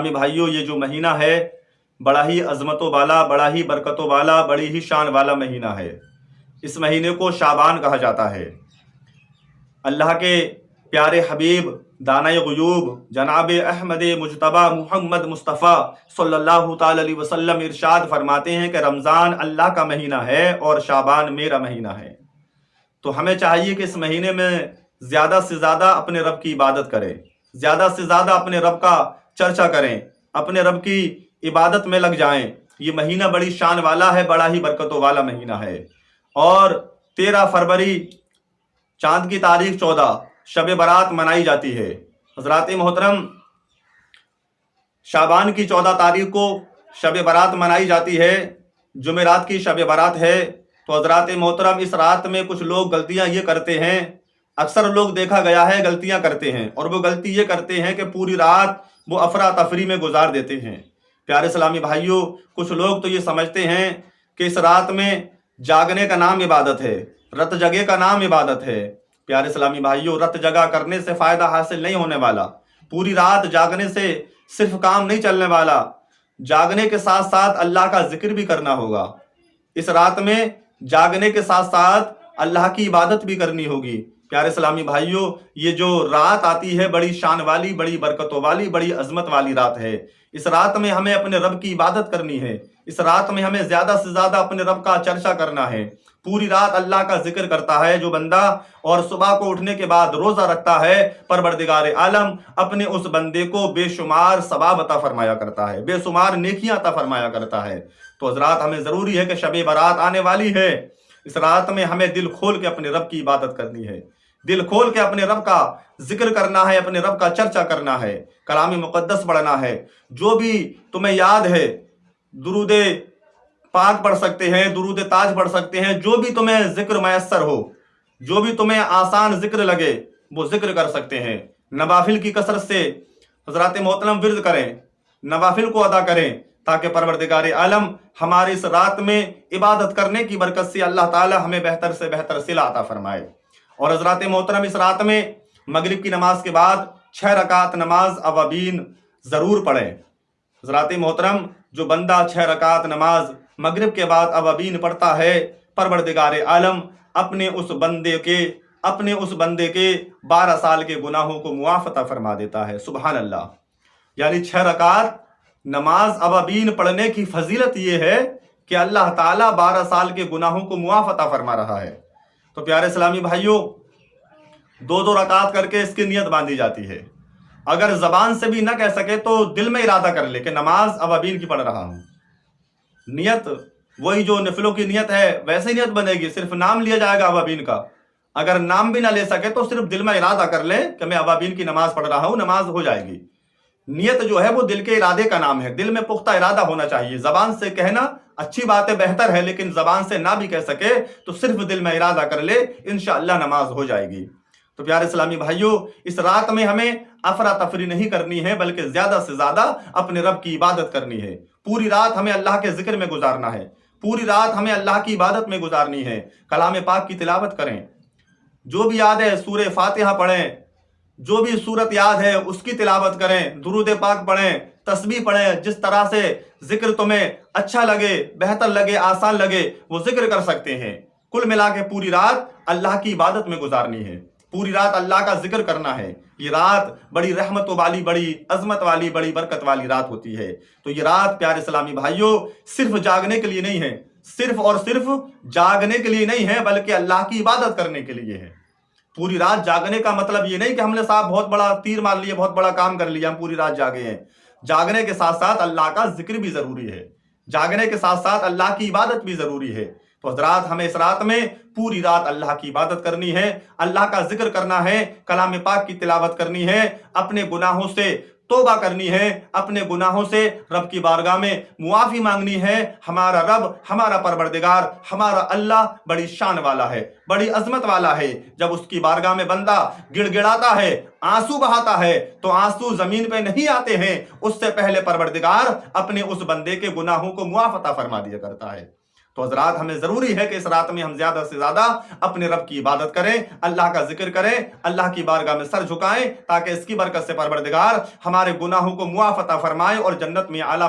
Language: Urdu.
اسلامی بھائیوں، یہ جو مہینہ ہے بڑا ہی عظمت و بالا، بڑا ہی برکت و بالا، بڑی ہی شان والا مہینہ ہے۔ اس مہینے کو شعبان کہا جاتا ہے۔ اللہ کے پیارے حبیب دانۂ غیوب جناب احمد مجتبیٰ محمد مصطفیٰ صلی اللہ تعالی علیہ وسلم ارشاد فرماتے ہیں کہ رمضان اللہ کا مہینہ ہے اور شعبان میرا مہینہ ہے۔ تو ہمیں چاہیے کہ اس مہینے میں زیادہ سے زیادہ اپنے رب کی عبادت کریں، زیادہ سے زیادہ اپنے رب کا چرچا کریں، اپنے رب کی عبادت میں لگ جائیں۔ یہ مہینہ بڑی شان والا ہے، بڑا ہی برکتوں والا مہینہ ہے۔ اور 13 فروری چاند کی تاریخ 14 شب برات منائی جاتی ہے۔ حضرات محترم، شعبان کی 14 تاریخ کو شب برات منائی جاتی ہے، جمعرات کی شب برات ہے۔ تو حضرات محترم، اس رات میں کچھ لوگ غلطیاں یہ کرتے ہیں، اکثر لوگ دیکھا گیا ہے غلطیاں کرتے ہیں، اور وہ غلطی یہ کرتے ہیں کہ پوری رات وہ افراتفری میں گزار دیتے ہیں۔ پیارے اسلامی بھائیوں، کچھ لوگ تو یہ سمجھتے ہیں کہ اس رات میں جاگنے کا نام عبادت ہے، رت جگے کا نام عبادت ہے۔ پیارے اسلامی بھائیوں، رت جگہ کرنے سے فائدہ حاصل نہیں ہونے والا، پوری رات جاگنے سے صرف کام نہیں چلنے والا، جاگنے کے ساتھ ساتھ اللہ کا ذکر بھی کرنا ہوگا۔ اس رات میں جاگنے کے ساتھ ساتھ اللہ کی عبادت بھی کرنی ہوگی۔ پیارے اسلامی بھائیوں، یہ جو رات آتی ہے بڑی شان والی، بڑی برکتوں والی، بڑی عظمت والی رات ہے۔ اس رات میں ہمیں اپنے رب کی عبادت کرنی ہے، اس رات میں ہمیں زیادہ سے زیادہ اپنے رب کا چرچا کرنا ہے۔ پوری رات اللہ کا ذکر کرتا ہے جو بندہ، اور صبح کو اٹھنے کے بعد روزہ رکھتا ہے، پروردگار عالم اپنے اس بندے کو بے شمار ثواب عطا فرمایا کرتا ہے، بے شمار نیکیاں عطا فرمایا کرتا ہے۔ تو حضرات، ہمیں ضروری ہے کہ شب برات آنے والی ہے، اس رات میں ہمیں دل کھول کے اپنے رب کی عبادت کرنی ہے، دل کھول کے اپنے رب کا ذکر کرنا ہے، اپنے رب کا چرچا کرنا ہے، کلام مقدس پڑھنا ہے۔ جو بھی تمہیں یاد ہے، درود پاک پڑھ سکتے ہیں، درود تاج پڑھ سکتے ہیں، جو بھی تمہیں ذکر میسر ہو، جو بھی تمہیں آسان ذکر لگے وہ ذکر کر سکتے ہیں۔ نوافل کی کثرت سے حضرات محترم ورد کریں، نوافل کو ادا کریں، تاکہ پروردگار عالم ہماری اس رات میں عبادت کرنے کی برکت سے اللہ تعالی ہمیں بہتر سے بہتر صلہ عطا فرمائے۔ اور حضرات محترم، اس رات میں مغرب کی نماز کے بعد 6 رکعت نماز اوابین ضرور پڑھیں۔ حضرات محترم، جو بندہ 6 رکعت نماز مغرب کے بعد اوابین پڑھتا ہے، پروردگار عالم اپنے اس بندے کے 12 سال کے گناہوں کو معاف عطا فرما دیتا ہے۔ سبحان اللہ! یعنی 6 رکعت نماز اوابین پڑھنے کی فضیلت یہ ہے کہ اللہ تعالیٰ 12 سال کے گناہوں کو معاف عطا فرما رہا ہے۔ تو پیارے اسلامی بھائیوں، 2 رکعت کر کے اس کی نیت باندھی جاتی ہے۔ اگر زبان سے بھی نہ کہہ سکے تو دل میں ارادہ کر لے کہ نماز اوابین کی پڑھ رہا ہوں۔ نیت وہی جو نفلوں کی نیت ہے ویسے نیت بنے گی، صرف نام لیا جائے گا اوابین کا۔ اگر نام بھی نہ لے سکے تو صرف دل میں ارادہ کر لے کہ میں اوابین کی نماز پڑھ رہا ہوں، نماز ہو جائے گی۔ نیت جو ہے وہ دل کے ارادے کا نام ہے، دل میں پختہ ارادہ ہونا چاہیے۔ زبان سے کہنا اچھی بات ہے، بہتر ہے، لیکن زبان سے نہ بھی کہہ سکے تو صرف دل میں ارادہ کر لے، انشاءاللہ نماز ہو جائے گی۔ تو پیارے اسلامی بھائیوں، اس رات میں ہمیں افراتفری نہیں کرنی ہے، بلکہ زیادہ سے زیادہ اپنے رب کی عبادت کرنی ہے۔ پوری رات ہمیں اللہ کے ذکر میں گزارنا ہے، پوری رات ہمیں اللہ کی عبادت میں گزارنی ہے۔ کلام پاک کی تلاوت کریں، جو بھی یاد ہے سورہ فاتحہ پڑھیں، جو بھی سورت یاد ہے اس کی تلاوت کریں، درود پاک پڑھیں، تسبیح پڑھیں، جس طرح سے ذکر تمہیں اچھا لگے، بہتر لگے، آسان لگے وہ ذکر کر سکتے ہیں۔ کل ملا کے پوری رات اللہ کی عبادت میں گزارنی ہے، پوری رات اللہ کا ذکر کرنا ہے۔ یہ رات بڑی رحمت والی، بڑی عظمت والی، بڑی برکت والی رات ہوتی ہے۔ تو یہ رات پیارے اسلامی بھائیوں صرف جاگنے کے لیے نہیں ہے، صرف اور صرف جاگنے کے لیے نہیں ہے، بلکہ اللہ کی عبادت کرنے کے لیے ہے۔ پوری رات جاگنے کا مطلب یہ نہیں کہ ہم نے صاحب بہت بڑا تیر مار لیا، بہت بڑا کام کر لیا، ہم پوری رات جاگے ہیں۔ جاگنے کے ساتھ ساتھ اللہ کا ذکر بھی ضروری ہے، جاگنے کے ساتھ ساتھ اللہ کی عبادت بھی ضروری ہے۔ تو حضرات، ہمیں اس رات میں پوری رات اللہ کی عبادت کرنی ہے، اللہ کا ذکر کرنا ہے، کلام پاک کی تلاوت کرنی ہے، اپنے گناہوں سے توبہ کرنی ہے، اپنے گناہوں سے رب کی بارگاہ میں معافی مانگنی ہے۔ ہمارا رب، ہمارا پروردگار، ہمارا اللہ بڑی شان والا ہے، بڑی عظمت والا ہے۔ جب اس کی بارگاہ میں بندہ گڑ گڑاتا ہے، آنسو بہاتا ہے، تو آنسو زمین پہ نہیں آتے ہیں، اس سے پہلے پروردگار اپنے اس بندے کے گناہوں کو معاف عطا فرما دیا کرتا ہے۔ تو حضرات ہمیں ضروری ہے کہ اس رات میں ہم زیادہ سے زیادہ اپنے رب کی عبادت کریں، اللہ کا ذکر کریں، اللہ کی بارگاہ میں سر جھکائیں، تاکہ اس کی برکت سے پروردگار ہمارے گناہوں کو معاف عطا فرمائے اور جنت میں اعلیٰ